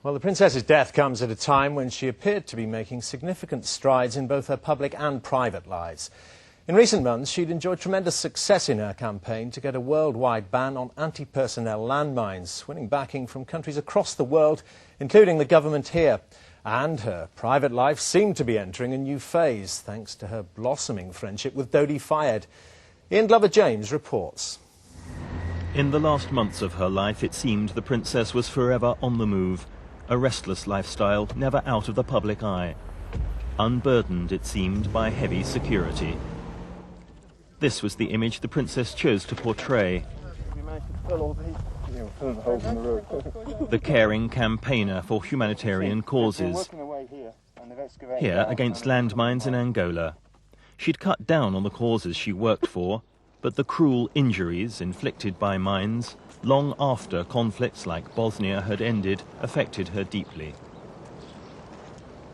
Well, the princess's death comes at a time when she appeared to be making significant strides in both her public and private lives. In recent months, she'd enjoyed tremendous success in her campaign to get a worldwide ban on anti-personnel landmines, winning backing from countries across the world, including the government here. And her private life seemed to be entering a new phase, thanks to her blossoming friendship with Dodi Fayed. Ian Glover-James reports. In the last months of her life, it seemed the princess was forever on the move. A restless lifestyle, never out of the public eye. Unburdened, it seemed, by heavy security. This was the image the princess chose to portray. The caring campaigner for humanitarian causes. Here, against landmines in Angola. She'd cut down on the causes she worked for, but the cruel injuries inflicted by mines, long after conflicts like Bosnia had ended, affected her deeply.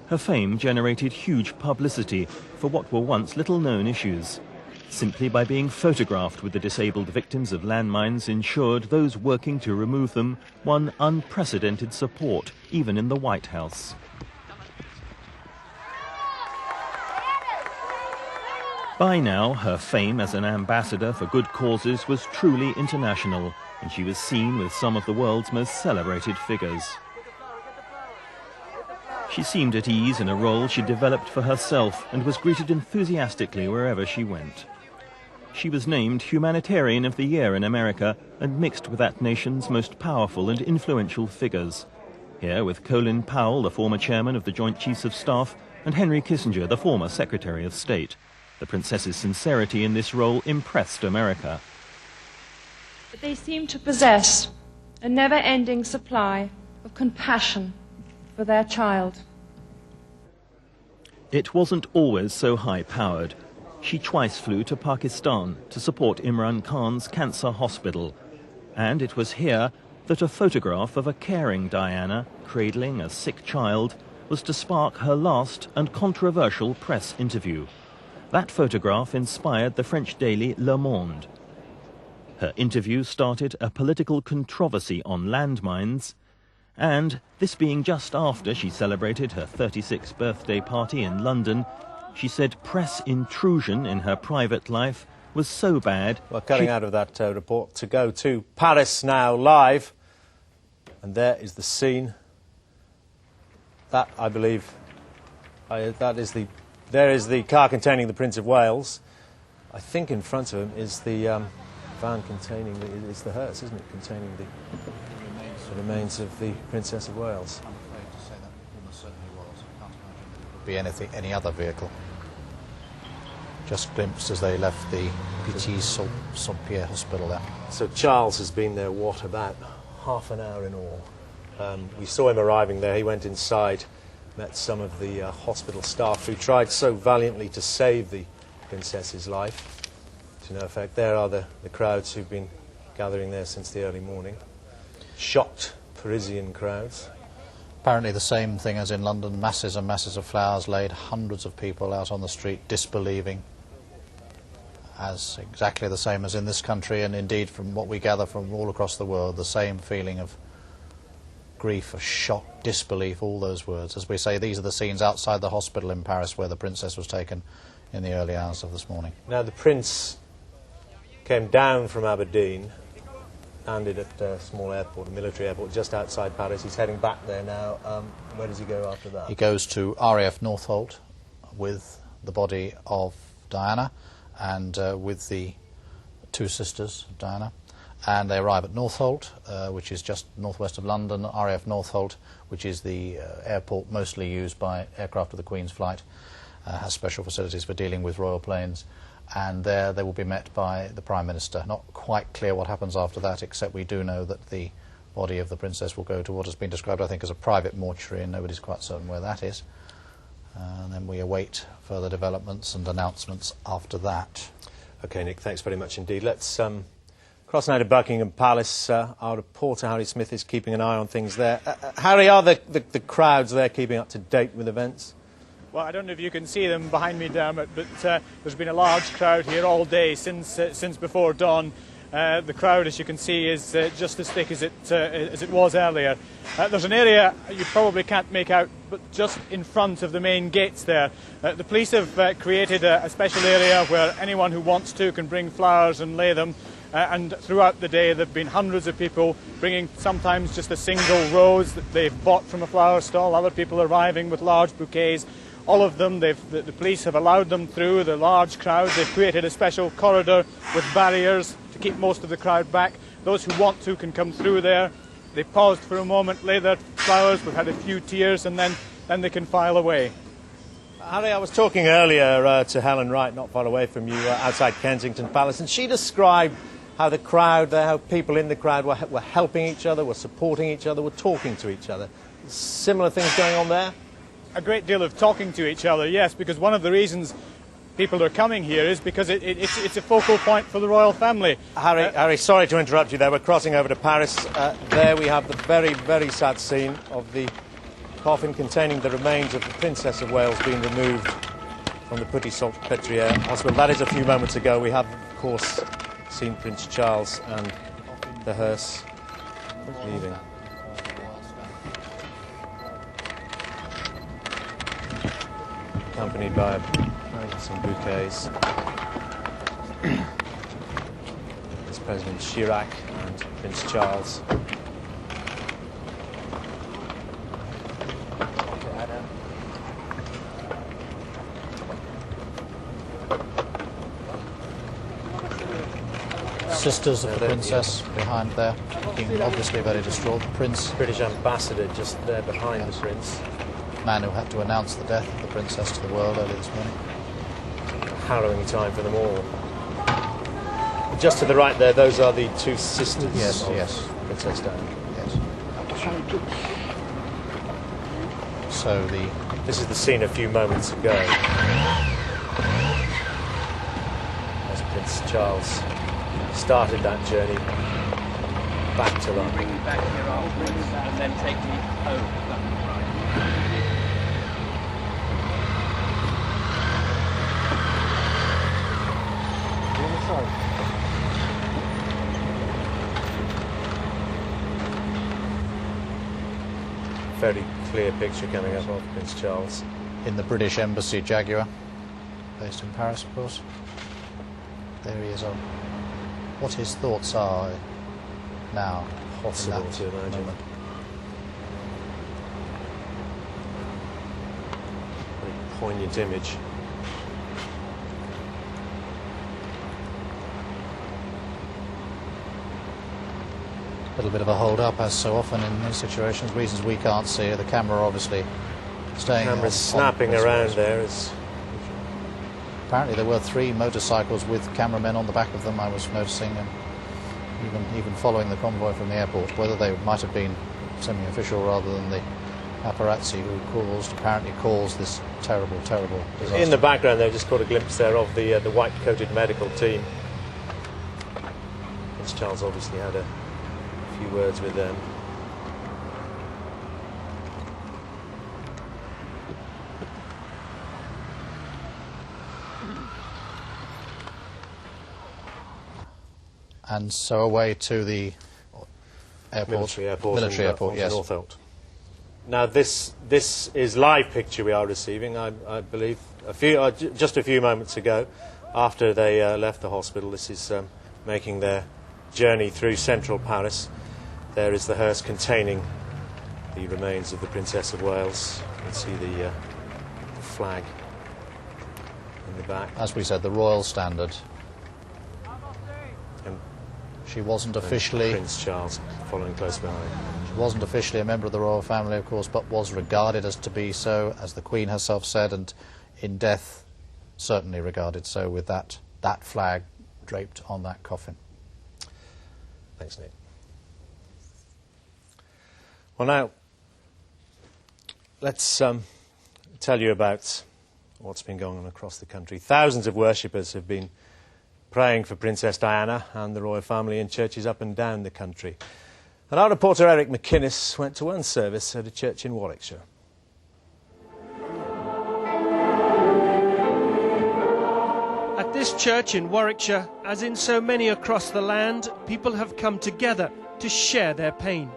Her fame generated huge publicity for what were once little-known issues. Simply by being photographed with the disabled victims of landmines ensured those working to remove them won unprecedented support, even in the White House. By now, her fame as an ambassador for good causes was truly international, and she was seen with some of the world's most celebrated figures. She seemed at ease in a role she developed for herself and was greeted enthusiastically wherever she went. She was named Humanitarian of the Year in America and mixed with that nation's most powerful and influential figures. Here with Colin Powell, the former chairman of the Joint Chiefs of Staff, and Henry Kissinger, the former Secretary of State. The princess's sincerity in this role impressed America. They seem to possess a never-ending supply of compassion for their child. It wasn't always so high-powered. She twice flew to Pakistan to support Imran Khan's cancer hospital. And it was here that a photograph of a caring Diana, cradling a sick child, was to spark her last and controversial press interview. That photograph inspired the French daily Le Monde. Her interview started a political controversy on landmines, and this being just after she celebrated her 36th birthday party in London, she said press intrusion in her private life was so bad... Well, cutting out of that report to go to Paris now live, and there is the scene. That, I believe, there is the car containing the Prince of Wales. I think in front of him is the van containing it's the hearse, isn't it, containing the remains of the Princess of Wales. I'm afraid to say that almost certainly was. I can't imagine it would be any other vehicle. Just glimpsed as they left the Pitie Salpetriere Hospital there. So Charles has been there, what, about half an hour in all. We saw him arriving there. He went inside, met some of the hospital staff who tried so valiantly to save the princess's life. To no effect. There are the crowds who've been gathering there since the early morning. Shocked Parisian crowds. Apparently the same thing as in London, masses and masses of flowers laid, hundreds of people out on the street disbelieving. As exactly the same as in this country, and indeed from what we gather from all across the world, the same feeling of grief, of shock, disbelief, all those words. As we say, these are the scenes outside the hospital in Paris where the princess was taken in the early hours of this morning. Now the prince came down from Aberdeen, landed at a small airport, a military airport just outside Paris. He's heading back there now. Where does he go after that? He goes to RAF Northolt with the body of Diana and with the two sisters of Diana. And they arrive at Northolt, which is just northwest of London. RAF Northolt, which is the airport mostly used by aircraft of the Queen's flight, has special facilities for dealing with royal planes. And there they will be met by the Prime Minister. Not quite clear what happens after that, except we do know that the body of the princess will go to what has been described, I think, as a private mortuary, and nobody's quite certain where that is. And then we await further developments and announcements after that. OK, Nick, thanks very much indeed. Let's cross now to Buckingham Palace. Our reporter, Harry Smith, is keeping an eye on things there. Harry, are the crowds there keeping up to date with events? Well, I don't know if you can see them behind me, Dermot, but there's been a large crowd here all day since before dawn. The crowd, as you can see, is just as thick as it was earlier. There's an area you probably can't make out, but just in front of the main gates there. The police have created a special area where anyone who wants to can bring flowers and lay them. And throughout the day there have been hundreds of people bringing sometimes just a single rose that they've bought from a flower stall, other people arriving with large bouquets. All of them, the police have allowed them through, the large crowd. They've created a special corridor with barriers to keep most of the crowd back. Those who want to can come through there. They paused for a moment, lay their flowers, we've had a few tears, and then they can file away. Harry, I was talking earlier to Helen Wright, not far away from you, outside Kensington Palace, and she described how the crowd, how people in the crowd were helping each other, were supporting each other, were talking to each other. Similar things going on there? A great deal of talking to each other, yes, because one of the reasons people are coming here is because it's a focal point for the royal family. Harry, sorry to interrupt you there. We're crossing over to Paris. There we have the very, very sad scene of the coffin containing the remains of the Princess of Wales being removed from the Pitie Salpetriere Hospital. That is a few moments ago. We have, of course, seen Prince Charles and the hearse leaving. Accompanied by some bouquets. It's President Chirac and Prince Charles. Sisters of the princess behind there, looking obviously very distraught. The prince, British ambassador just there behind the prince. Man who had to announce the death of the princess to the world earlier this morning. Harrowing time for them all. Just to the right there, those are the two sisters of Princess Diana. Yes. So this is the scene a few moments ago. As Prince Charles started that journey back to London. Bring me back here afterwards and then take me home. Very clear picture coming up of Prince Charles. In the British Embassy Jaguar, based in Paris, of course. There he is on what his thoughts are now. Possible to imagine. Moment. Very poignant image. A little bit of a hold-up, as so often in these situations, reasons we can't see. The camera obviously staying on. The camera's snapping around there. Apparently there were 3 motorcycles with cameramen on the back of them, I was noticing, and even following the convoy from the airport. Whether they might have been semi-official rather than the paparazzi who apparently caused this terrible, terrible disaster. In the background there, just caught a glimpse there of the white-coated medical team. Prince Charles obviously had a few words with them. And so away to the airport. Military airport, yes. Northolt. Now this is live picture we are receiving, I believe, just a few moments ago, after they left the hospital. This is making their journey through central Paris. There is the hearse containing the remains of the Princess of Wales. You can see the flag in the back. As we said, the royal standard. And she wasn't officially... Prince Charles following close behind. She wasn't officially a member of the royal family, of course, but was regarded as to be so, as the Queen herself said, and in death certainly regarded so, with that flag draped on that coffin. Thanks, Nick. Well, now, let's tell you about what's been going on across the country. Thousands of worshippers have been praying for Princess Diana and the royal family in churches up and down the country. And our reporter Eric McInnes went to one service at a church in Warwickshire. At this church in Warwickshire, as in so many across the land, people have come together to share their pain.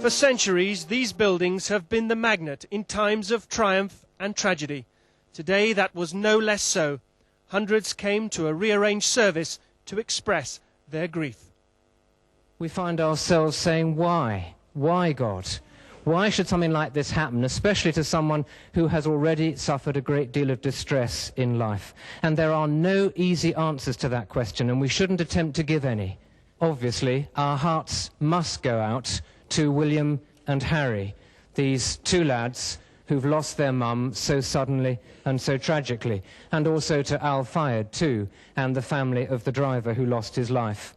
For centuries, these buildings have been the magnet in times of triumph and tragedy. Today, that was no less so. Hundreds came to a rearranged service to express their grief. We find ourselves saying, why? Why, God? Why should something like this happen, especially to someone who has already suffered a great deal of distress in life? And there are no easy answers to that question, and we shouldn't attempt to give any. Obviously, our hearts must go out to William and Harry, these two lads who've lost their mum so suddenly and so tragically, and also to Al Fayed too, and the family of the driver who lost his life.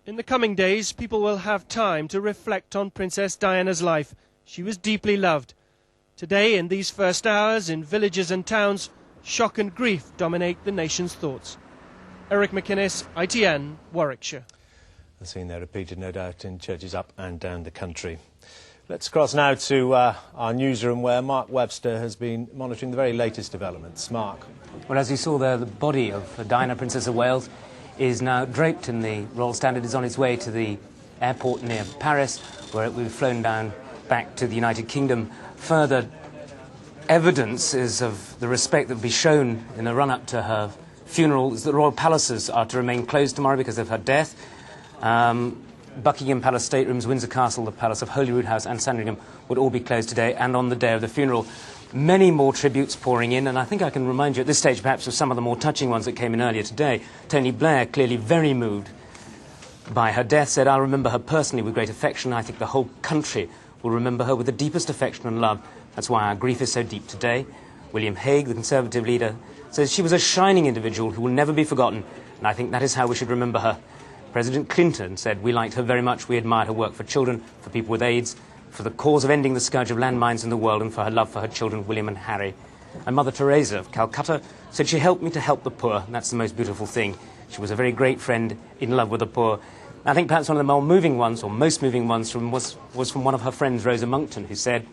In the coming days, people will have time to reflect on Princess Diana's life. She was deeply loved. Today, in these first hours, in villages and towns, shock and grief dominate the nation's thoughts. Eric McInnes, ITN, Warwickshire. The scene there repeated, no doubt, in churches up and down the country. Let's cross now to our newsroom, where Mark Webster has been monitoring the very latest developments. Mark. Well, as you saw there, the body of Diana, Princess of Wales, is now draped in the Royal Standard, is on its way to the airport near Paris, where it will be flown down back to the United Kingdom. Further evidence is of the respect that will be shown in the run-up to her funeral. The royal palaces are to remain closed tomorrow because of her death. Buckingham Palace staterooms, Windsor Castle, the Palace of Holyrood House and Sandringham would all be closed today, and on the day of the funeral. Many more tributes pouring in, and I think I can remind you at this stage perhaps of some of the more touching ones that came in earlier today. Tony Blair, clearly very moved by her death, said, "I'll remember her personally with great affection. I think the whole country will remember her with the deepest affection and love. That's why our grief is so deep today." William Hague, the Conservative leader, says she was a shining individual who will never be forgotten, and I think that is how we should remember her. President Clinton said, "We liked her very much. We admired her work for children, for people with AIDS, for the cause of ending the scourge of landmines in the world, and for her love for her children, William and Harry." And Mother Teresa of Calcutta said she helped me to help the poor, and that's the most beautiful thing. She was a very great friend, in love with the poor. I think perhaps one of the more moving ones, or most moving ones, was from one of her friends, Rosa Monckton, who said,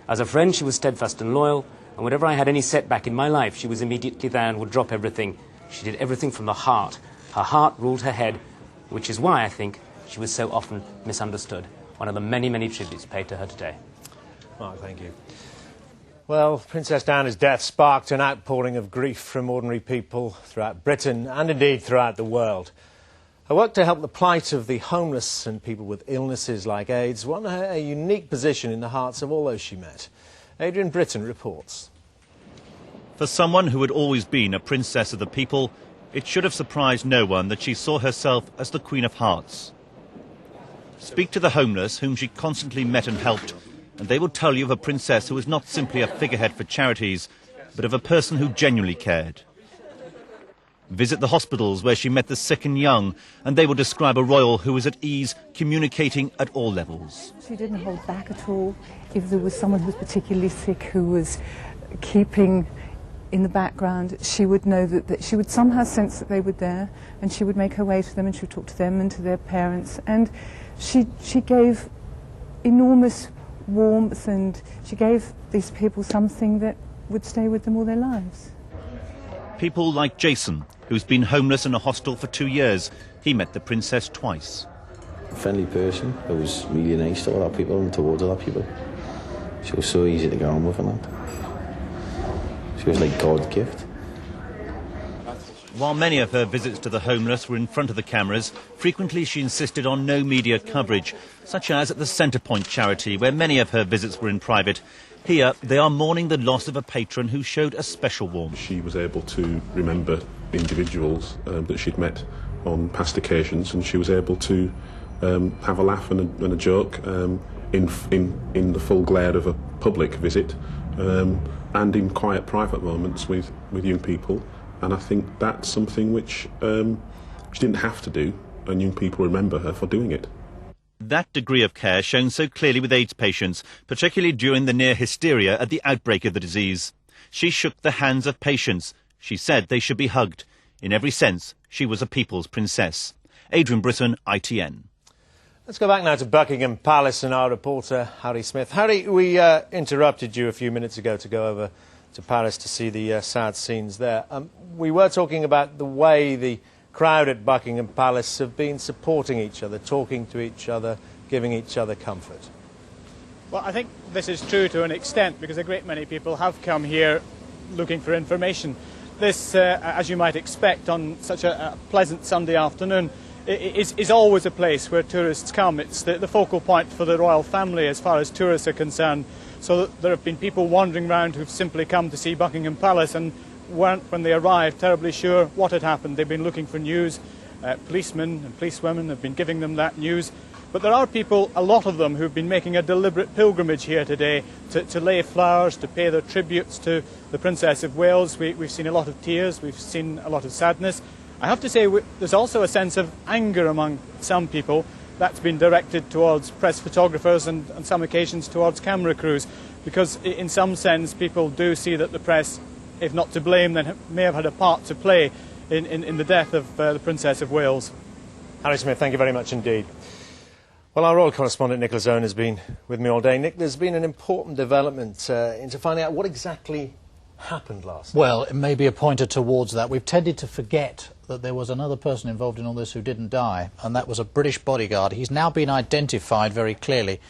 "As a friend, she was steadfast and loyal, and whenever I had any setback in my life, she was immediately there and would drop everything. She did everything from the heart. Her heart ruled her head, which is why I think she was so often misunderstood." One of the many, many tributes paid to her today. Mark, thank you. Well, Princess Diana's death sparked an outpouring of grief from ordinary people throughout Britain and indeed throughout the world. Her work to help the plight of the homeless and people with illnesses like AIDS won her a unique position in the hearts of all those she met. Adrian Britton reports. For someone who had always been a princess of the people, it should have surprised no one that she saw herself as the Queen of Hearts. Speak to the homeless, whom she constantly met and helped, and they will tell you of a princess who was not simply a figurehead for charities, but of a person who genuinely cared. Visit the hospitals where she met the sick and young, and they will describe a royal who was at ease, communicating at all levels. She didn't hold back at all. If there was someone who was particularly sick, who was keeping in the background, she would know that she would somehow sense that they were there, and she would make her way to them, and she would talk to them and to their parents. And she gave enormous warmth, and she gave these people something that would stay with them all their lives. People like Jason, who's been homeless in a hostel for 2 years. He met the princess twice. A friendly person who was really nice to other people and towards other people. She was so easy to get on with, and she was like God's gift. While many of her visits to the homeless were in front of the cameras, frequently she insisted on no media coverage, such as at the Centrepoint charity, where many of her visits were in private. Here, they are mourning the loss of a patron who showed a special warmth. She was able to remember individuals that she'd met on past occasions, and she was able to have a laugh and a joke in the full glare of a public visit, and in quiet private moments with young people. And I think that's something which she didn't have to do, and young people remember her for doing it. That degree of care shown so clearly with AIDS patients, particularly during the near hysteria at the outbreak of the disease. She shook the hands of patients. She said they should be hugged. In every sense, she was a people's princess. Adrian Britton, ITN. Let's go back now to Buckingham Palace and our reporter, Harry Smith. Harry, we interrupted you a few minutes ago to go over to Paris to see the sad scenes there. We were talking about the way the crowd at Buckingham Palace have been supporting each other, talking to each other, giving each other comfort? Well, I think this is true to an extent because a great many people have come here looking for information. This, as you might expect on such a pleasant Sunday afternoon, is always a place where tourists come. It's the focal point for the royal family as far as tourists are concerned. So there have been people wandering around who've simply come to see Buckingham Palace and weren't, when they arrived, terribly sure what had happened. They've been looking for news. Policemen and policewomen have been giving them that news. But there are people, a lot of them, who've been making a deliberate pilgrimage here today to lay flowers, to pay their tributes to the Princess of Wales. We've seen a lot of tears, we've seen a lot of sadness. I have to say there's also a sense of anger among some people that's been directed towards press photographers and on some occasions towards camera crews, because in some sense people do see that the press, if not to blame, then may have had a part to play in the death of the Princess of Wales. Harry Smith, thank you very much indeed. Well, our royal correspondent Nicholas Owen has been with me all day. Nick, there's been an important development into finding out what exactly happened last night. Well, it may be a pointer towards that. We've tended to forget that there was another person involved in all this who didn't die, and that was a British bodyguard. He's now been identified very clearly.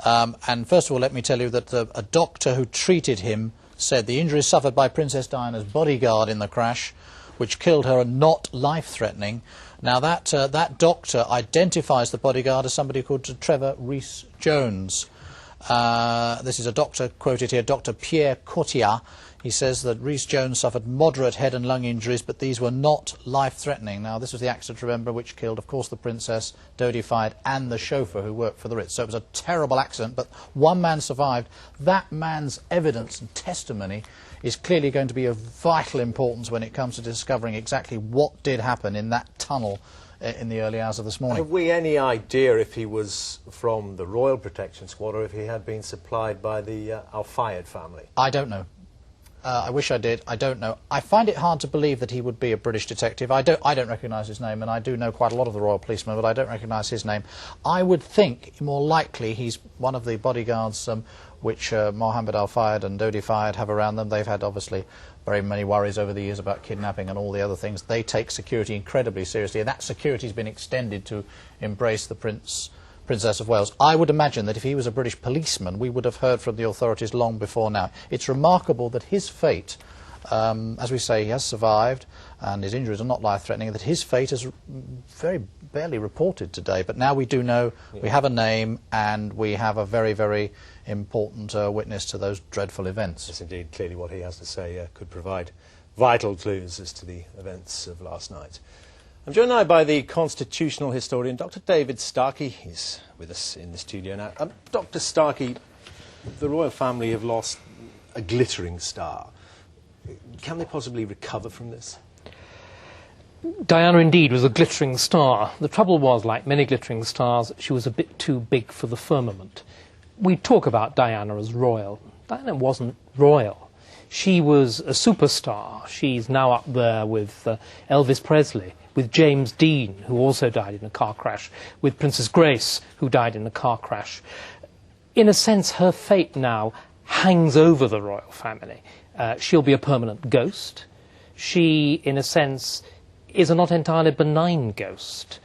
And first of all, let me tell you that a doctor who treated him said the injuries suffered by Princess Diana's bodyguard in the crash, which killed her, are not life-threatening. Now, that doctor identifies the bodyguard as somebody called Trevor Rhys-Jones. This is a doctor quoted here, Dr. Pierre Cotillard. He says that Rhys-Jones suffered moderate head and lung injuries, but these were not life-threatening. Now, this was the accident, remember, which killed, of course, the Princess, Dodi Fayed, and the chauffeur who worked for the Ritz. So it was a terrible accident, but one man survived. That man's evidence and testimony is clearly going to be of vital importance when it comes to discovering exactly what did happen in that tunnel in the early hours of this morning. Have we any idea if he was from the Royal Protection Squad or if he had been supplied by the Al Fayed family? I don't know. I wish I did. I don't know. I find it hard to believe that he would be a British detective. I don't recognise his name, and I do know quite a lot of the royal policemen, but I don't recognise his name. I would think more likely he's one of the bodyguards which Mohammed Al Fayed and Dodi Fayed have around them. They've had, obviously, very many worries over the years about kidnapping and all the other things. They take security incredibly seriously, and that security has been extended to embrace the Princess of Wales. I would imagine that if he was a British policeman, we would have heard from the authorities long before now. It's remarkable that his fate, as we say, he has survived and his injuries are not life-threatening, that his fate is very barely reported today. But now we do know, we have a name, and we have a very, very important witness to those dreadful events. Yes, indeed. Clearly what he has to say could provide vital clues as to the events of last night. I'm joined now by the constitutional historian, Dr. David Starkey. He's with us in the studio now. Dr. Starkey, the royal family have lost a glittering star. Can they possibly recover from this? Diana indeed was a glittering star. The trouble was, like many glittering stars, she was a bit too big for the firmament. We talk about Diana as royal. Diana wasn't royal. She was a superstar. She's now up there with Elvis Presley, with James Dean, who also died in a car crash, with Princess Grace, who died in a car crash. In a sense, her fate now hangs over the royal family. She'll be a permanent ghost. She, in a sense, is a not entirely benign ghost.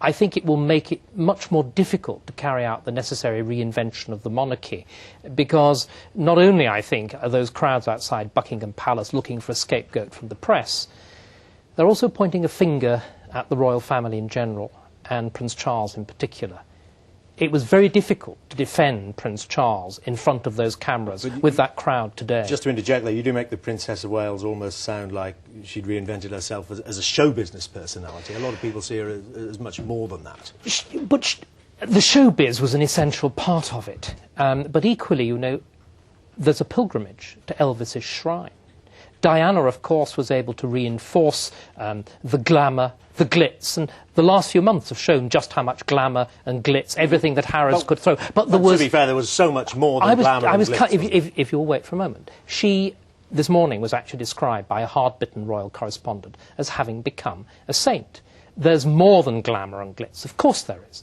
I think it will make it much more difficult to carry out the necessary reinvention of the monarchy, because not only, I think, are those crowds outside Buckingham Palace looking for a scapegoat from the press, they're also pointing a finger at the royal family in general, and Prince Charles in particular. It was very difficult to defend Prince Charles in front of those cameras with that crowd today. Just to interject there, you do make the Princess of Wales almost sound like she'd reinvented herself as a show business personality. A lot of people see her as much more than that. But the showbiz was an essential part of it. But equally, you know, there's a pilgrimage to Elvis's shrine. Diana, of course, was able to reinforce the glamour, the glitz, and the last few months have shown just how much glamour and glitz, everything that Harrods could throw. But there was, to be fair, there was so much more than glamour and glitz. If you'll wait for a moment. She, this morning, was actually described by a hard-bitten royal correspondent as having become a saint. There's more than glamour and glitz. Of course there is.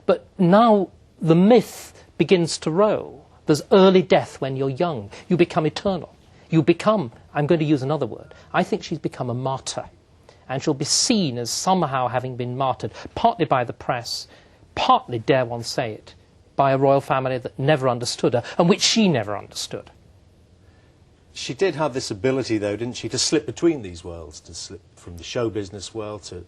But now the myth begins to roll. There's early death when you're young. You become eternal. You become, I'm going to use another word, I think she's become a martyr. And she'll be seen as somehow having been martyred, partly by the press, partly, dare one say it, by a royal family that never understood her, and which she never understood. She did have this ability, though, didn't she, to slip between these worlds, to slip from the show business world to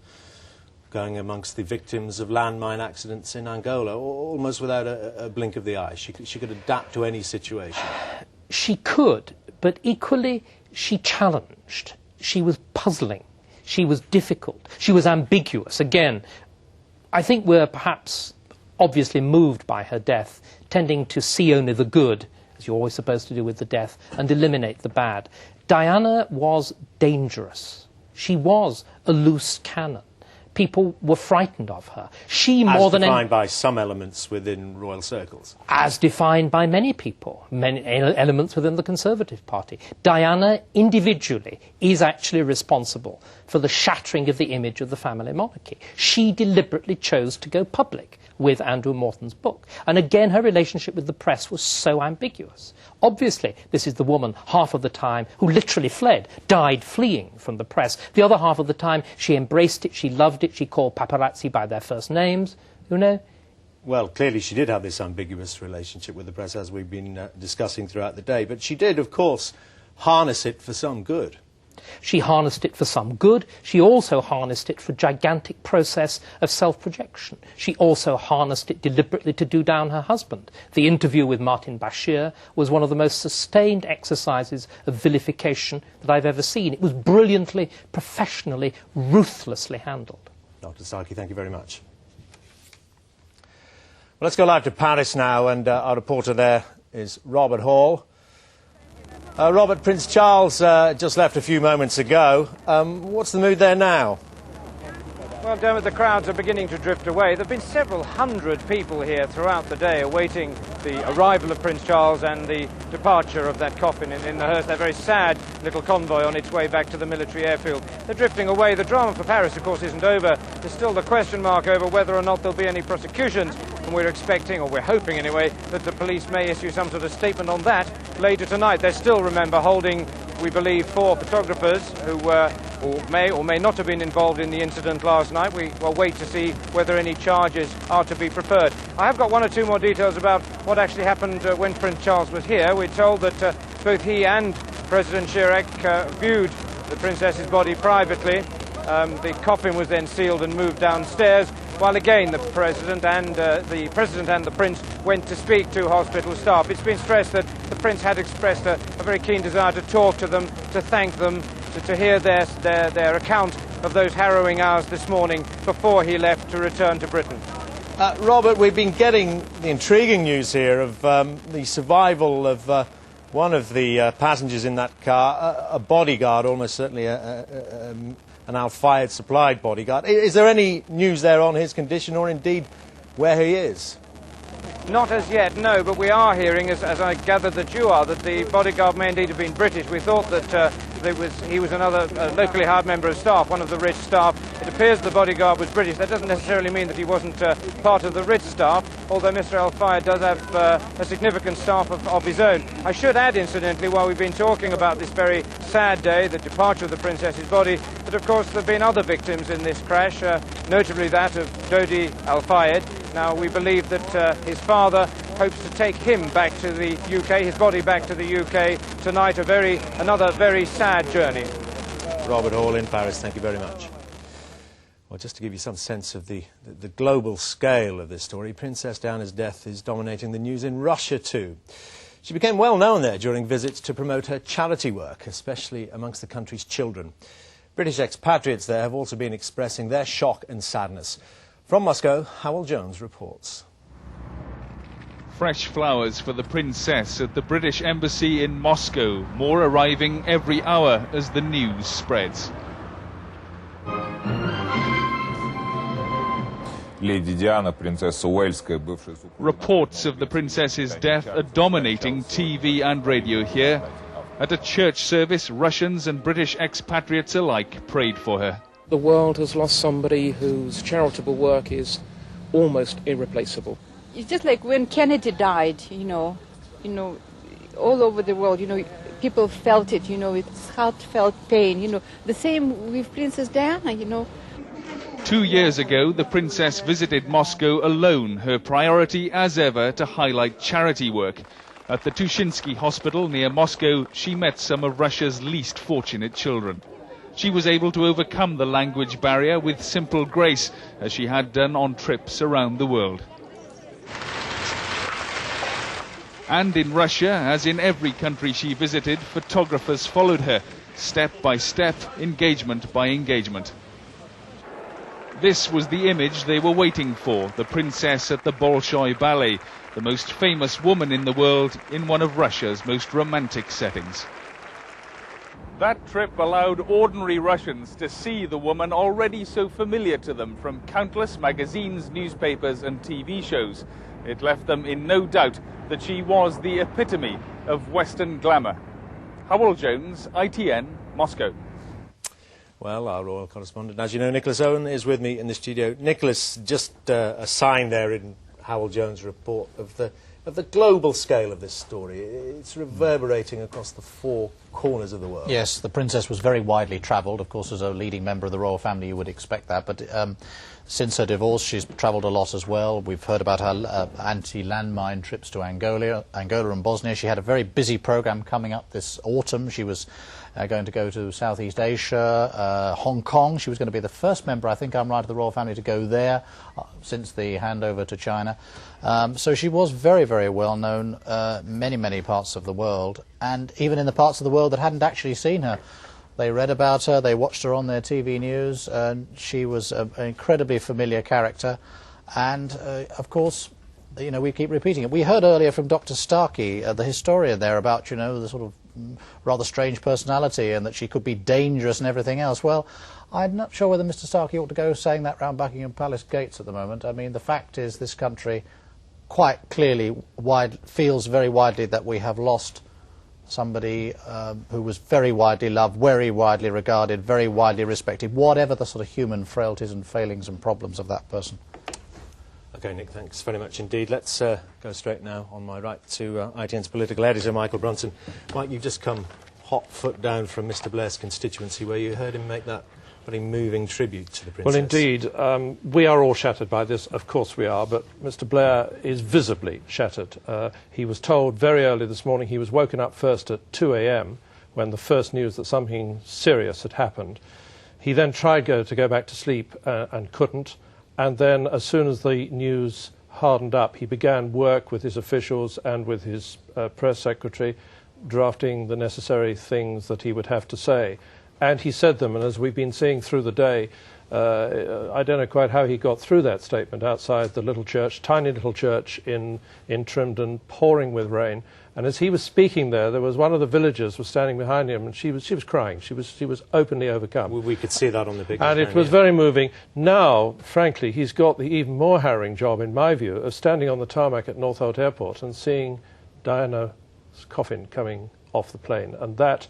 going amongst the victims of landmine accidents in Angola, almost without a blink of the eye. She could adapt to any situation. She could, but equally she challenged. She was puzzling. She was difficult. She was ambiguous. Again, I think we're perhaps obviously moved by her death, tending to see only the good, as you're always supposed to do with the death, and eliminate the bad. Diana was dangerous. She was a loose cannon. People were frightened of her. She, more than defined by some elements within royal circles. As defined by many people, many elements within the Conservative Party. Diana, individually, is actually responsible for the shattering of the image of the family monarchy. She deliberately chose to go public with Andrew Morton's book. And again, her relationship with the press was so ambiguous. Obviously, this is the woman, half of the time, who literally fled, died fleeing from the press. The other half of the time, she embraced it, she loved it, she called paparazzi by their first names, you know. Well, clearly she did have this ambiguous relationship with the press, as we've been discussing throughout the day. But she did, of course, harness it for some good. She harnessed it for some good. She also harnessed it for a gigantic process of self-projection. She also harnessed it deliberately to do down her husband. The interview with Martin Bashir was one of the most sustained exercises of vilification that I've ever seen. It was brilliantly, professionally, ruthlessly handled. Dr. Starkey, thank you very much. Well, let's go live to Paris now, and our reporter there is Robert Hall. Robert, Prince Charles just left a few moments ago. What's the mood there now? Well, Dermot, the crowds are beginning to drift away. There have been several hundred people here throughout the day awaiting the arrival of Prince Charles and the departure of that coffin in the hearse, that very sad little convoy on its way back to the military airfield. They're drifting away. The drama for Paris, of course, isn't over. There's still the question mark over whether or not there'll be any prosecutions, and we're expecting, or we're hoping anyway, that the police may issue some sort of statement on that later tonight. They're still, remember, holding, we believe, 4 photographers who may or may not have been involved in the incident last night. We will wait to see whether any charges are to be preferred. I have got 1 or 2 more details about what actually happened when Prince Charles was here. We're told that both he and President Chirac viewed the princess's body privately. The coffin was then sealed and moved downstairs, while again the President and the Prince went to speak to hospital staff. It's been stressed that the Prince had expressed a very keen desire to talk to them, to thank them, to hear their account of those harrowing hours this morning before he left to return to Britain. Robert, we've been getting the intriguing news here of the survival of one of the passengers in that car, a bodyguard, almost certainly an Al-Fayed supplied bodyguard. Is there any news there on his condition, or indeed where he is? Not as yet, no, but we are hearing, as I gathered that you are, that the bodyguard may indeed have been British. We thought that he was another locally hired member of staff, one of the Ritz staff. It appears the bodyguard was British. That doesn't necessarily mean that he wasn't part of the Ritz staff, although Mr. Al-Fayed does have a significant staff of his own. I should add, incidentally, while we've been talking about this very sad day, the departure of the princess's body, that of course there have been other victims in this crash, notably that of Dodi Al-Fayed. Now, we believe that his father hopes to take him back to the UK, his body back to the UK tonight, another very sad journey. Robert Hall in Paris, thank you very much. Well, just to give you some sense of the global scale of this story, Princess Diana's death is dominating the news in Russia too. She became well known there during visits to promote her charity work, especially amongst the country's children. British expatriates there have also been expressing their shock and sadness. From Moscow, Howell Jones reports. Fresh flowers for the princess at the British Embassy in Moscow, more arriving every hour as the news spreads. Reports of the princess's death are dominating TV and radio here. At a church service, Russians and British expatriates alike prayed for her. The world has lost somebody whose charitable work is almost irreplaceable. It's just like when Kennedy died, you know, all over the world, people felt it, it's heartfelt pain, the same with Princess Diana, 2 years ago, the princess visited Moscow alone, her priority as ever to highlight charity work. At the Tushinsky Hospital near Moscow, she met some of Russia's least fortunate children. She was able to overcome the language barrier with simple grace, as she had done on trips around the world. And in Russia, as in every country she visited, photographers followed her, step by step, engagement by engagement. This was the image they were waiting for, the princess at the Bolshoi Ballet, the most famous woman in the world in one of Russia's most romantic settings. That trip allowed ordinary Russians to see the woman already so familiar to them from countless magazines, newspapers and TV shows. It left them in no doubt that she was the epitome of Western glamour. Howell Jones, ITN, Moscow. Well, our royal correspondent, as you know, Nicholas Owen, is with me in the studio. Nicholas, just a sign there in Howell Jones' report of the global scale of this story. It's reverberating across the four corners of the world. Yes, the princess was very widely travelled. Of course, as a leading member of the royal family, you would expect that. But since her divorce, she's travelled a lot as well. We've heard about her anti-landmine trips to Angola and Bosnia. She had a very busy programme coming up this autumn. She was going to go to Southeast Asia, Hong Kong. She was going to be the first member, I think I'm right, of the royal family to go there since the handover to China. So she was very, very well known many parts of the world, and even in the parts of the world that hadn't actually seen her. They read about her, they watched her on their TV news, and she was an incredibly familiar character. And, of course, you know, we keep repeating it. We heard earlier from Dr. Starkey, the historian there, about, you know, the sort of rather strange personality and that she could be dangerous and everything else. Well, I'm not sure whether Mr. Starkey ought to go saying that round Buckingham Palace gates at the moment. I mean, the fact is this country quite clearly feels very widely that we have lost somebody who was very widely loved, very widely regarded, very widely respected, whatever the sort of human frailties and failings and problems of that person. OK, Nick, thanks very much indeed. Let's go straight now, on my right, to ITN's political editor, Michael Bronson. Mike, you've just come hot foot down from Mr. Blair's constituency, where you heard him make that very moving tribute to the princess. Well, indeed, we are all shattered by this, of course we are, but Mr. Blair is visibly shattered. He was told very early this morning, he was woken up first at 2 a.m. when the first news that something serious had happened. He then tried to go back to sleep and couldn't, and then as soon as the news hardened up, he began work with his officials and with his press secretary, drafting the necessary things that he would have to say. And he said them, and as we've been seeing through the day, I don't know quite how he got through that statement outside the little church, tiny little church in Trimdon, pouring with rain. And as he was speaking there was one of the villagers was standing behind him, and she was crying. She was openly overcome. We could see that on the big And it was very moving. Now, frankly, he's got the even more harrowing job, in my view, of standing on the tarmac at Northolt Airport and seeing Diana's coffin coming off the plane. And that,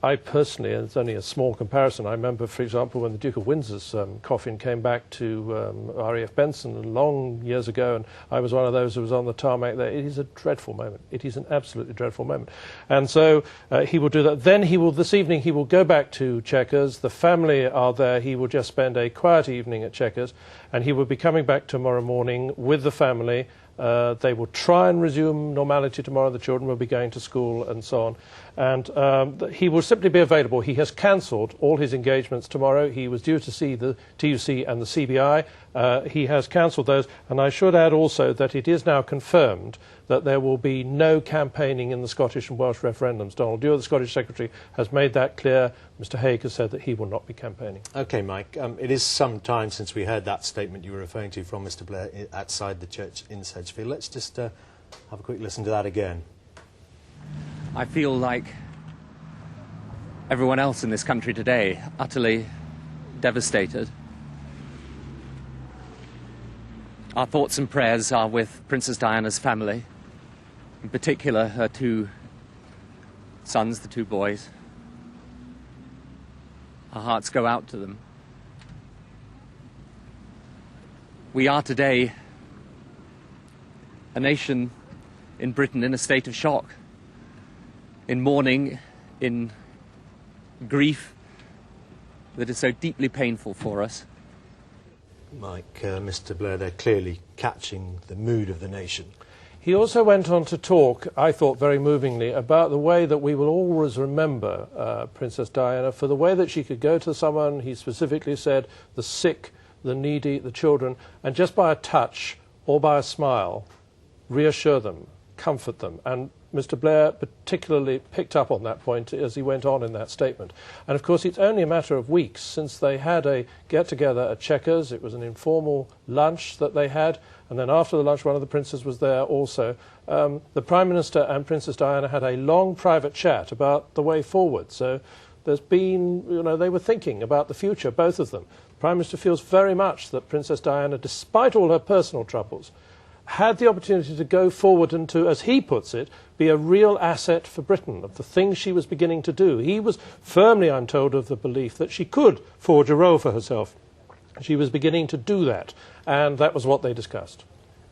I personally, and it's only a small comparison, I remember, for example, when the Duke of Windsor's coffin came back to RAF Benson long years ago, and I was one of those who was on the tarmac there. It is a dreadful moment. It is an absolutely dreadful moment. And so he will do that. Then this evening, he will go back to Chequers. The family are there. He will just spend a quiet evening at Chequers, and he will be coming back tomorrow morning with the family. They will try and resume normality tomorrow. The children will be going to school and so on. And he will simply be available. He has cancelled all his engagements tomorrow. He was due to see the TUC and the CBI. He has cancelled those. And I should add also that it is now confirmed that there will be no campaigning in the Scottish and Welsh referendums. Donald Dewar, the Scottish Secretary, has made that clear. Mr Hague has said that he will not be campaigning. OK, Mike. It is some time since we heard that statement you were referring to from Mr Blair outside the church in Sedgefield. Let's just have a quick listen to that again. I feel like everyone else in this country today, utterly devastated. Our thoughts and prayers are with Princess Diana's family, in particular her two sons, the two boys. Our hearts go out to them. We are today a nation in Britain in a state of shock, in mourning, in grief that is so deeply painful for us. Mike, Mr. Blair, they're clearly catching the mood of the nation. He also went on to talk, I thought very movingly, about the way that we will always remember Princess Diana for the way that she could go to someone, he specifically said, the sick, the needy, the children, and just by a touch or by a smile, reassure them, comfort them. And Mr. Blair particularly picked up on that point as he went on in that statement. And of course, it's only a matter of weeks since they had a get-together at Chequers. It was an informal lunch that they had, and then after the lunch, one of the princes was there also. The Prime Minister and Princess Diana had a long private chat about the way forward. So there's been, they were thinking about the future, both of them. The Prime Minister feels very much that Princess Diana, despite all her personal troubles, had the opportunity to go forward and to, as he puts it, be a real asset for Britain, of the things she was beginning to do. He was firmly, I'm told, of the belief that she could forge a role for herself. She was beginning to do that, and that was what they discussed.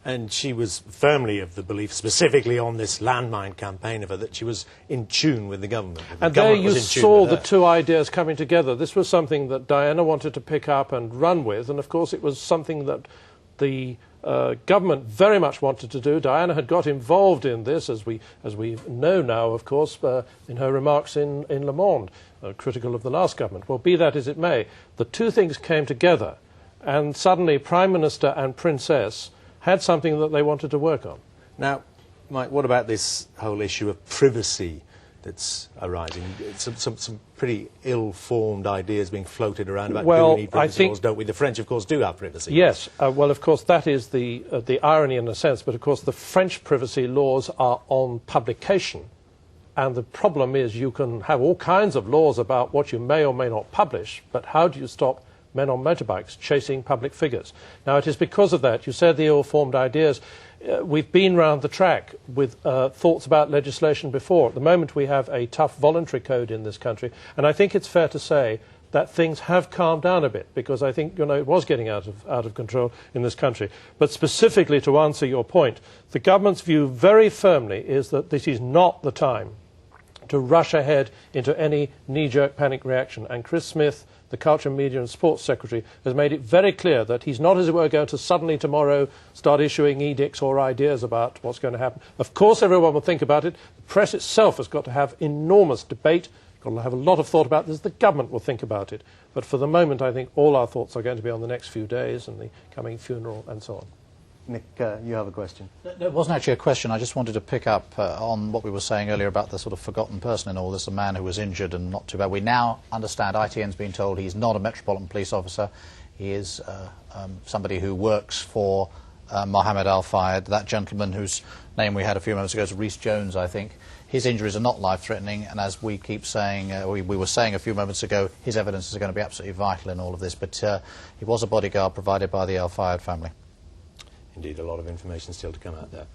And she was firmly of the belief, specifically on this landmine campaign of her, that she was in tune with the government. And there you saw the two ideas coming together. This was something that Diana wanted to pick up and run with, and of course it was something that the government very much wanted to do. Diana had got involved in this, as we know now, of course, in her remarks in Le Monde, critical of the last government. Well, be that as it may, the two things came together, and suddenly Prime Minister and Princess had something that they wanted to work on. Now, Mike, what about this whole issue of privacy that's arising? Some pretty ill-formed ideas being floated around about do we need privacy laws, don't we? The French, of course, do have privacy. Yes, well, of course, that is the irony in a sense, but of course the French privacy laws are on publication, and the problem is you can have all kinds of laws about what you may or may not publish, but how do you stop men on motorbikes chasing public figures? Now, it is because of that. You said the ill-formed ideas. We've been round the track with thoughts about legislation before. At the moment, we have a tough voluntary code in this country, and I think it's fair to say that things have calmed down a bit, because I think, it was getting out of control in this country. But specifically, to answer your point, the government's view very firmly is that this is not the time to rush ahead into any knee-jerk panic reaction. And Chris Smith, the Culture, Media and Sports Secretary, has made it very clear that he's not, as it were, going to suddenly tomorrow start issuing edicts or ideas about what's going to happen. Of course, everyone will think about it. The press itself has got to have enormous debate, got to have a lot of thought about this. The government will think about it. But for the moment, I think all our thoughts are going to be on the next few days and the coming funeral and so on. Nick, you have a question. No, it wasn't actually a question. I just wanted to pick up on what we were saying earlier about the sort of forgotten person in all this, a man who was injured and not too bad. We now understand ITN's been told he's not a Metropolitan Police officer. He is somebody who works for Mohammed Al-Fayed, that gentleman whose name we had a few moments ago is Rhys Jones, I think. His injuries are not life-threatening, and as we keep saying, we were saying a few moments ago, his evidence is going to be absolutely vital in all of this. But he was a bodyguard provided by the Al-Fayed family. Indeed, a lot of information still to come out there.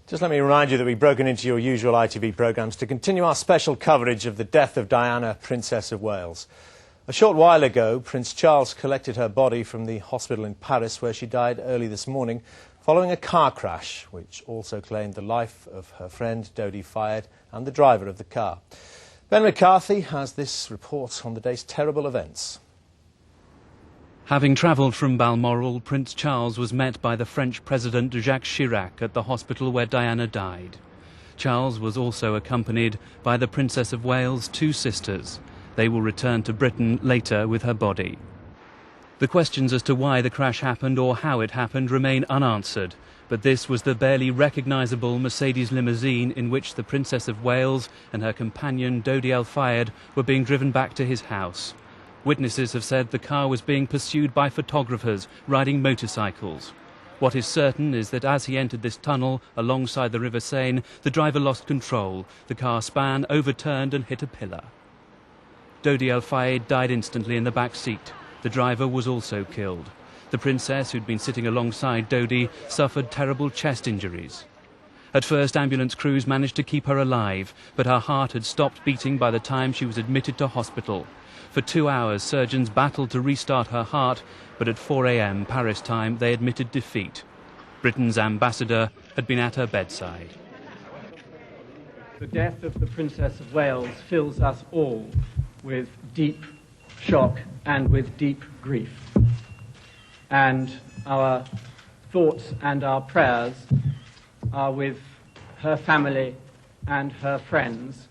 Just let me remind you that we've broken into your usual ITV programmes to continue our special coverage of the death of Diana, Princess of Wales. A short while ago, Prince Charles collected her body from the hospital in Paris, where she died early this morning, following a car crash, which also claimed the life of her friend Dodi Fayed and the driver of the car. Ben McCarthy has this report on the day's terrible events. Having travelled from Balmoral, Prince Charles was met by the French President Jacques Chirac at the hospital where Diana died. Charles was also accompanied by the Princess of Wales' two sisters. They will return to Britain later with her body. The questions as to why the crash happened or how it happened remain unanswered, but this was the barely recognisable Mercedes limousine in which the Princess of Wales and her companion Dodi Al-Fayed were being driven back to his house. Witnesses have said the car was being pursued by photographers riding motorcycles. What is certain is that as he entered this tunnel alongside the River Seine, the driver lost control. The car span overturned and hit a pillar. Dodi Al-Fayed died instantly in the back seat. The driver was also killed. The princess, who'd been sitting alongside Dodi, suffered terrible chest injuries. At first, ambulance crews managed to keep her alive, but her heart had stopped beating by the time she was admitted to hospital. For 2 hours, surgeons battled to restart her heart, but at 4 a.m. Paris time, they admitted defeat. Britain's ambassador had been at her bedside. The death of the Princess of Wales fills us all with deep shock and with deep grief. and our thoughts and our prayers are with her family and her friends.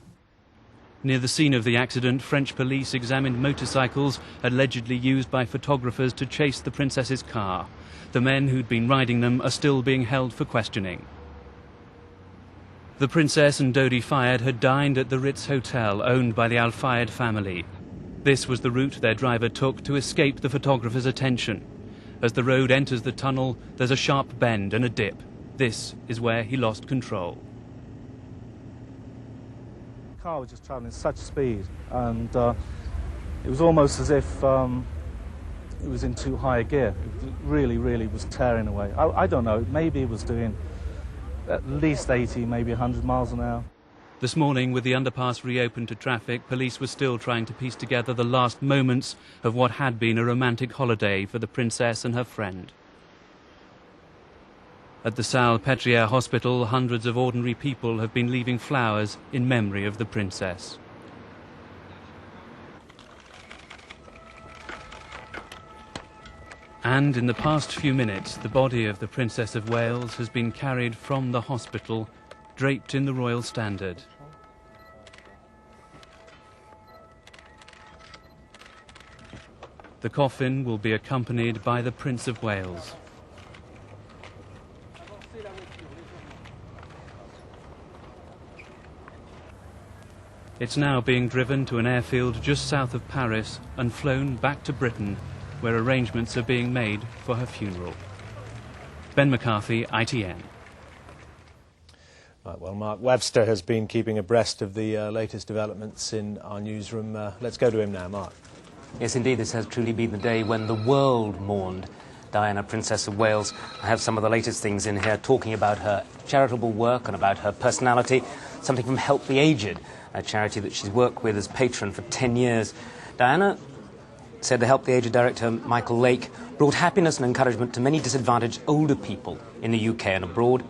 Near the scene of the accident, French police examined motorcycles allegedly used by photographers to chase the princess's car. The men who'd been riding them are still being held for questioning. The princess and Dodi Fayed had dined at the Ritz Hotel, owned by the Al Fayed family. This was the route their driver took to escape the photographer's attention. As the road enters the tunnel, there's a sharp bend and a dip. This is where he lost control. The car was just travelling at such speed, and it was almost as if it was in too high a gear. It really, really was tearing away. I don't know, maybe it was doing at least 80, maybe 100 miles an hour. This morning, with the underpass reopened to traffic, police were still trying to piece together the last moments of what had been a romantic holiday for the princess and her friend. At the Salpetriere Hospital, hundreds of ordinary people have been leaving flowers in memory of the princess. And in the past few minutes, the body of the Princess of Wales has been carried from the hospital, draped in the royal standard. The coffin will be accompanied by the Prince of Wales. It's now being driven to an airfield just south of Paris and flown back to Britain, where arrangements are being made for her funeral. Ben McCarthy, ITN. Right, well, Mark Webster has been keeping abreast of the latest developments in our newsroom. Let's go to him now, Mark. Yes, indeed, this has truly been the day when the world mourned Diana, Princess of Wales. I have some of the latest things in here talking about her charitable work and about her personality. Something from Help the Aged, a charity that she's worked with as patron for 10 years. Diana, said the Help the Aged director Michael Lake, brought happiness and encouragement to many disadvantaged older people in the UK and abroad.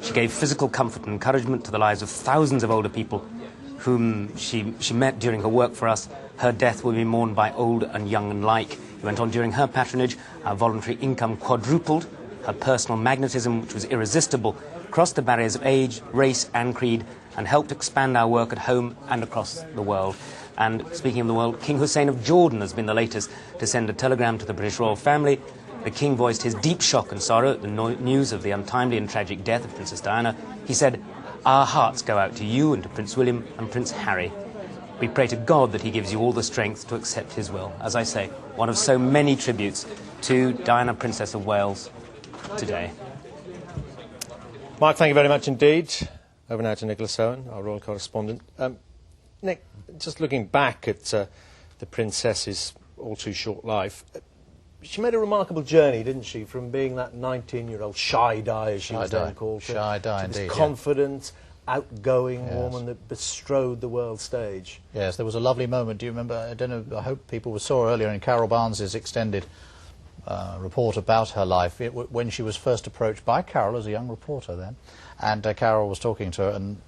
She gave physical comfort and encouragement to the lives of thousands of older people whom she met during her work for us. Her death will be mourned by old and young alike. He went on, during her patronage, our voluntary income quadrupled. Her personal magnetism, which was irresistible, crossed the barriers of age, race and creed and helped expand our work at home and across the world. And speaking of the world, King Hussein of Jordan has been the latest to send a telegram to the British royal family. The King voiced his deep shock and sorrow at the news of the untimely and tragic death of Princess Diana. He said, "Our hearts go out to you and to Prince William and Prince Harry. We pray to God that he gives you all the strength to accept his will." As I say, one of so many tributes to Diana, Princess of Wales, today. Mark, thank you very much indeed. Over now to Nicholas Owen, our royal correspondent. Nick, just looking back at the princess's all-too-short life, she made a remarkable journey, didn't she, from being that 19-year-old shy-die, as she was then called, shy-die, to this indeed, confident, outgoing woman that bestrode the world stage. Yes, there was a lovely moment. Do you remember? I don't know, I hope people saw earlier in Carol Barnes's extended report about her life, when she was first approached by Carol as a young reporter then, and Carol was talking to her, and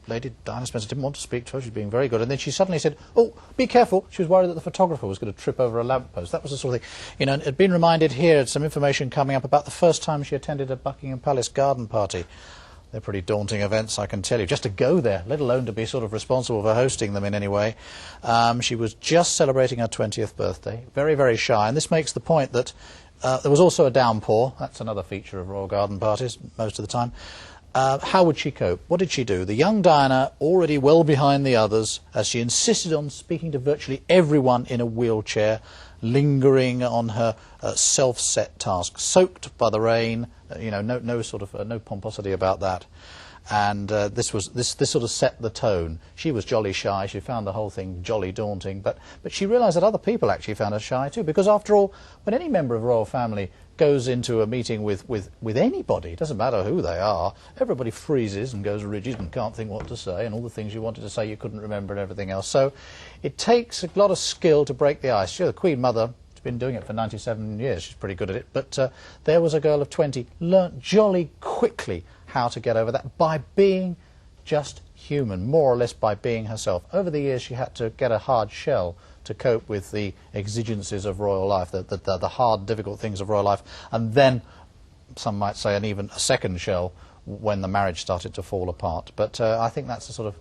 Lady Diana Spencer didn't want to speak to her. She was being very good, and then she suddenly said, "Oh, be careful." She was worried that the photographer was going to trip over a lamppost. That was the sort of thing. You know, and had been reminded here, some information coming up about the first time she attended a Buckingham Palace garden party. They're pretty daunting events, I can tell you, just to go there, let alone to be sort of responsible for hosting them in any way. She was just celebrating her 20th birthday, very, very shy, and this makes the point that there was also a downpour. That's another feature of royal garden parties most of the time. How would she cope? What did she do? The young Diana, already well behind the others, as she insisted on speaking to virtually everyone in a wheelchair, lingering on her self-set task, soaked by the rain. You know, no pomposity about that. And this sort of set the tone. She was jolly shy. She found the whole thing jolly daunting. But she realised that other people actually found her shy too. Because after all, when any member of the royal family goes into a meeting with anybody, it doesn't matter who they are, everybody freezes and goes rigid and can't think what to say, and all the things you wanted to say you couldn't remember and everything else. So it takes a lot of skill to break the ice. Sure, the Queen Mother has been doing it for 97 years. She's pretty good at it. But there was a girl of 20, learnt jolly quickly how to get over that by being just human, more or less by being herself. Over the years she had to get a hard shell to cope with the exigencies of royal life, the hard, difficult things of royal life, and then, some might say, and even a second shell when the marriage started to fall apart. But I think that's the sort of,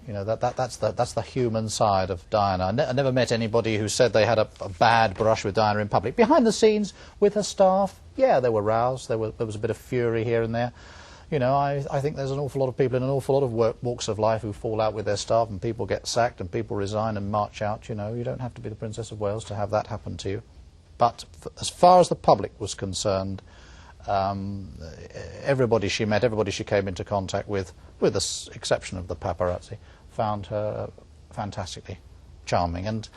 you know, that's the human side of Diana. I never met anybody who said they had a bad brush with Diana in public. Behind the scenes, with her staff, yeah, there were rows, there was a bit of fury here and there. You know, I think there's an awful lot of people in an awful lot of walks of life who fall out with their staff, and people get sacked and people resign and march out. You know, you don't have to be the Princess of Wales to have that happen to you. But as far as the public was concerned, everybody she met, everybody she came into contact with the exception of the paparazzi, found her fantastically charming. And,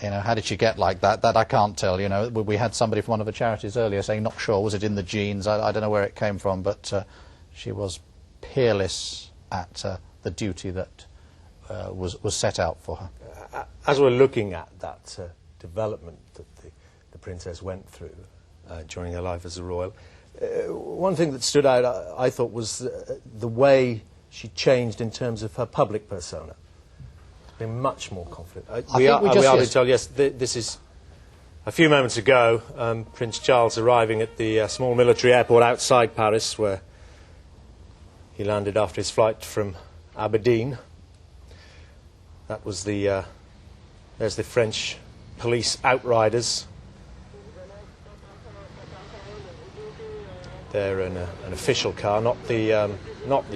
you know, how did she get like that? That I can't tell. You know, we had somebody from one of the charities earlier saying, not sure, was it in the genes? I don't know where it came from, but she was peerless at the duty that was set out for her. As we're looking at that development that the princess went through during her life as a royal, one thing that stood out, I thought, was the way she changed in terms of her public persona. Been much more confident. We are to tell, yes, this is a few moments ago, Prince Charles arriving at the small military airport outside Paris, where he landed after his flight from Aberdeen. That was there's the French police outriders. They're in an official car, not the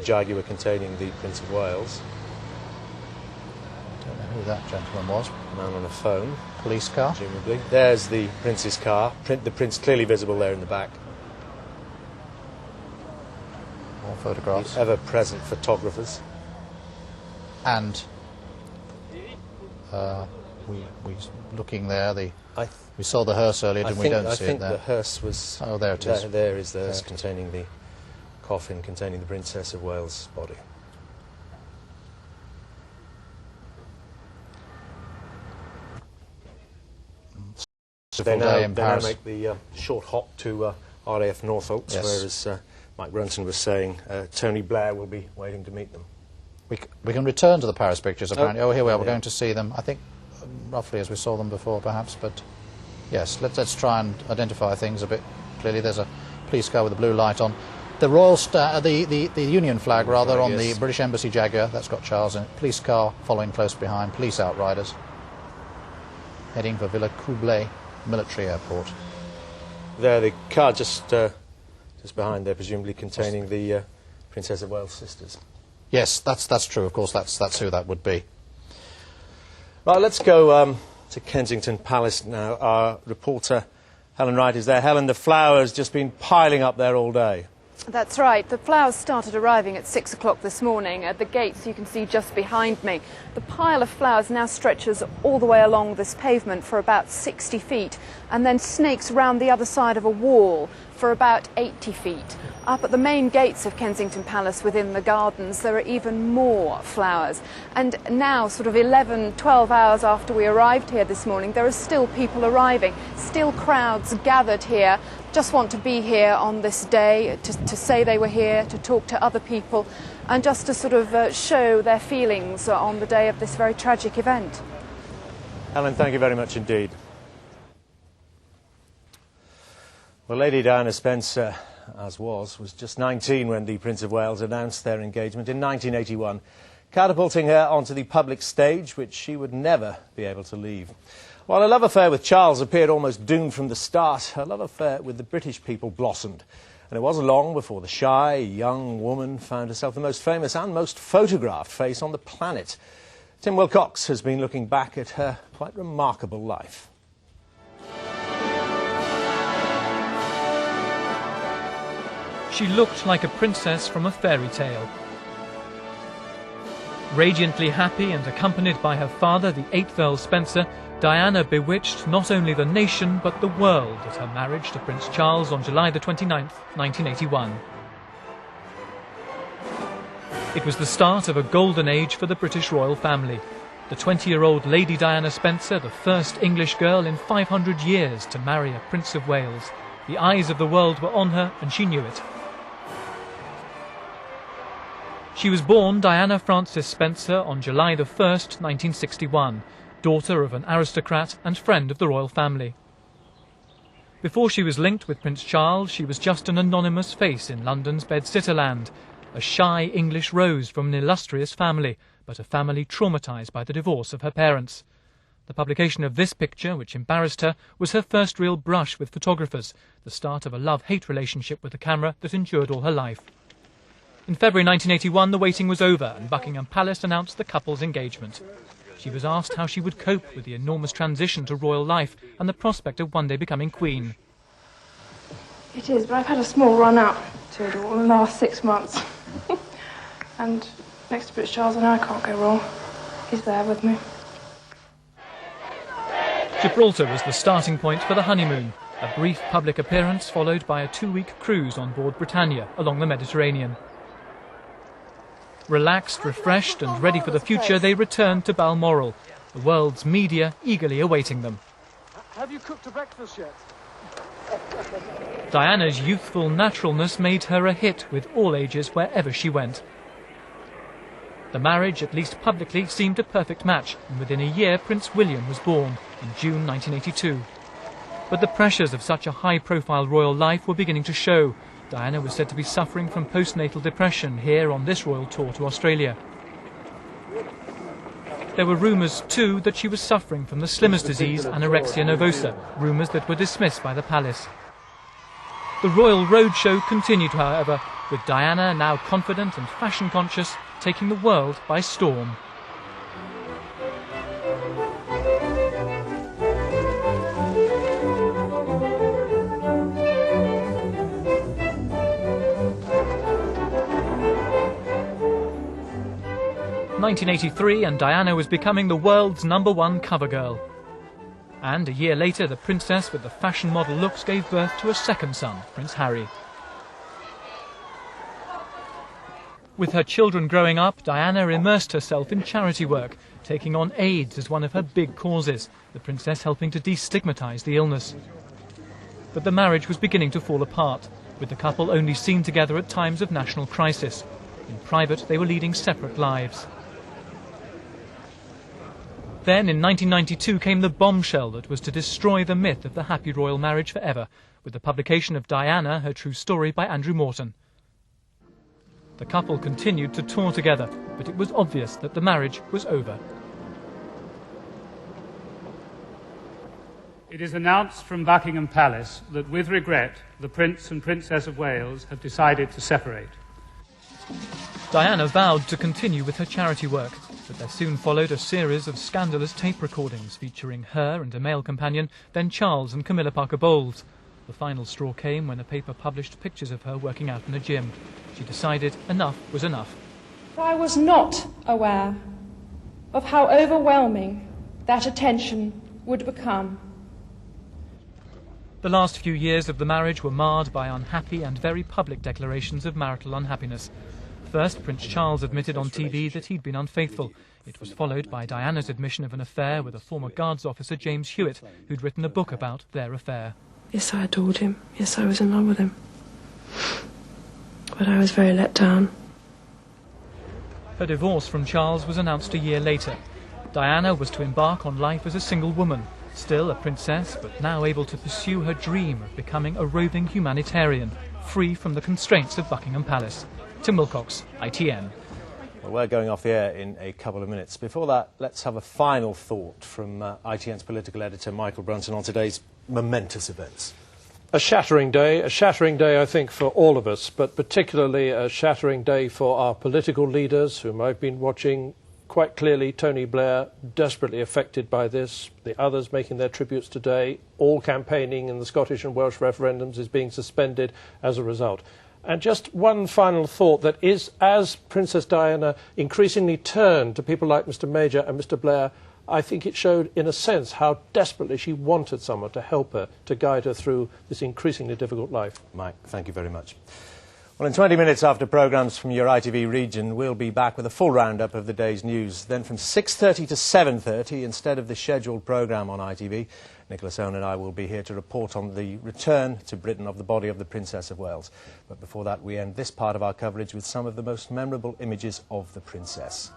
Jaguar containing the Prince of Wales. Don't know who that gentleman was. Man on a phone. Police car. Presumably. There's the Prince's car. The Prince clearly visible there in the back. More photographs. The ever-present photographers. And we looking there, we saw the hearse earlier, didn't we? Don't see it there. I think the hearse was... Oh, there it is. There is the hearse containing the coffin containing the Princess of Wales' body. They now make the short hop to RAF Northolt, yes, where, as Mike Brunson was saying, Tony Blair will be waiting to meet them. We can return to the Paris pictures, apparently. Oh, here we are. We're going to see them, I think, roughly as we saw them before, perhaps. But yes, let's try and identify things a bit clearly. There's a police car with a blue light on. The Royal the Union flag, rather, on the British Embassy Jaguar. That's got Charles in it. Police car following close behind. Police outriders heading for Villa Coublay Military Airport. There, the car just behind there, presumably containing the Princess of Wales' sisters. Yes, that's true. Of course, that's who that would be. Right, let's go to Kensington Palace now. Our reporter Helen Wright is there. Helen, the flowers just been piling up there all day. That's right. The flowers started arriving at 6 o'clock this morning at the gates you can see just behind me. The pile of flowers now stretches all the way along this pavement for about 60 feet and then snakes round the other side of a wall for about 80 feet. Up at the main gates of Kensington Palace within the gardens there are even more flowers. And now, sort of 11, 12 hours after we arrived here this morning, there are still people arriving, still crowds gathered here, just want to be here on this day, to say they were here, to talk to other people, and just to sort of show their feelings on the day of this very tragic event. Helen, thank you very much indeed. Well, Lady Diana Spencer, as was just 19 when the Prince of Wales announced their engagement in 1981, catapulting her onto the public stage, which she would never be able to leave. While her love affair with Charles appeared almost doomed from the start, her love affair with the British people blossomed. And it wasn't long before the shy, young woman found herself the most famous and most photographed face on the planet. Tim Wilcox has been looking back at her quite remarkable life. She looked like a princess from a fairy tale. Radiantly happy and accompanied by her father, the 8th Earl Spencer, Diana bewitched not only the nation but the world at her marriage to Prince Charles on July the 29th, 1981. It was the start of a golden age for the British royal family. The 20-year-old Lady Diana Spencer, the first English girl in 500 years to marry a Prince of Wales. The eyes of the world were on her and she knew it. She was born Diana Frances Spencer on July the 1st, 1961, daughter of an aristocrat and friend of the royal family. Before she was linked with Prince Charles, she was just an anonymous face in London's Bedsitter-land, a shy English rose from an illustrious family, but a family traumatised by the divorce of her parents. The publication of this picture, which embarrassed her, was her first real brush with photographers, the start of a love-hate relationship with the camera that endured all her life. In February 1981, the waiting was over and Buckingham Palace announced the couple's engagement. She was asked how she would cope with the enormous transition to royal life and the prospect of one day becoming queen. It is, but I've had a small run out to it all in the last 6 months. And next to Prince Charles, I know I can't go wrong. He's there with me. Gibraltar was the starting point for the honeymoon, a brief public appearance followed by a 2-week cruise on board Britannia along the Mediterranean. Relaxed, refreshed and ready for the future, they returned to Balmoral, the world's media eagerly awaiting them. Have you cooked a breakfast yet? Diana's youthful naturalness made her a hit with all ages wherever she went. The marriage, at least publicly, seemed a perfect match, and within a year Prince William was born, in June 1982. But the pressures of such a high-profile royal life were beginning to show. Diana was said to be suffering from postnatal depression here on this royal tour to Australia. There were rumours, too, that she was suffering from the slimmer's disease, anorexia nervosa, rumours that were dismissed by the palace. The royal roadshow continued, however, with Diana, now confident and fashion-conscious, taking the world by storm. In 1983, and Diana was becoming the world's #1 cover girl. And a year later, the princess with the fashion model looks gave birth to a second son, Prince Harry. With her children growing up, Diana immersed herself in charity work, taking on AIDS as one of her big causes, the princess helping to destigmatise the illness. But the marriage was beginning to fall apart, with the couple only seen together at times of national crisis. In private, they were leading separate lives. Then, in 1992, came the bombshell that was to destroy the myth of the happy royal marriage forever, with the publication of Diana, Her True Story by Andrew Morton. The couple continued to tour together, but it was obvious that the marriage was over. It is announced from Buckingham Palace that, with regret, the Prince and Princess of Wales have decided to separate. Diana vowed to continue with her charity work, but there soon followed a series of scandalous tape recordings featuring her and a male companion, then Charles and Camilla Parker Bowles. The final straw came when a paper published pictures of her working out in a gym. She decided enough was enough. I was not aware of how overwhelming that attention would become. The last few years of the marriage were marred by unhappy and very public declarations of marital unhappiness. First, Prince Charles admitted on TV that he'd been unfaithful. It was followed by Diana's admission of an affair with a former Guards officer, James Hewitt, who'd written a book about their affair. Yes, I adored him. Yes, I was in love with him. But I was very let down. Her divorce from Charles was announced a year later. Diana was to embark on life as a single woman, still a princess, but now able to pursue her dream of becoming a roving humanitarian, free from the constraints of Buckingham Palace. Tim Wilcox, ITN. Well, we're going off the air in a couple of minutes. Before that, let's have a final thought from ITN's political editor, Michael Brunton, on today's momentous events. A shattering day, I think, for all of us, but particularly a shattering day for our political leaders, whom I've been watching quite clearly. Tony Blair, desperately affected by this, the others making their tributes today. All campaigning in the Scottish and Welsh referendums is being suspended as a result. And just one final thought, that is, as Princess Diana increasingly turned to people like Mr Major and Mr Blair, I think it showed, in a sense, how desperately she wanted someone to help her, to guide her through this increasingly difficult life. Mike, thank you very much. Well, in 20 minutes after programmes from your ITV region, we'll be back with a full roundup of the day's news. Then from 6:30 to 7:30, instead of the scheduled programme on ITV, Nicholas Owen and I will be here to report on the return to Britain of the body of the Princess of Wales. But before that, we end this part of our coverage with some of the most memorable images of the Princess.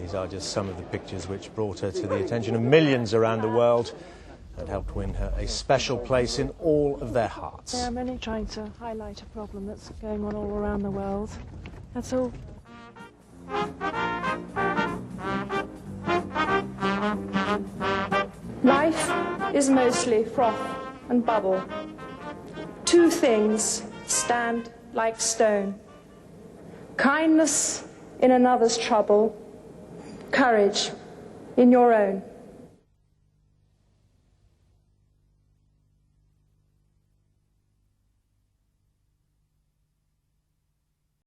These are just some of the pictures which brought her to the attention of millions around the world and helped win her a special place in all of their hearts. Yeah, I'm only trying to highlight a problem that's going on all around the world. That's all. Life is mostly froth and bubble. Two things stand like stone: kindness in another's trouble, courage in your own.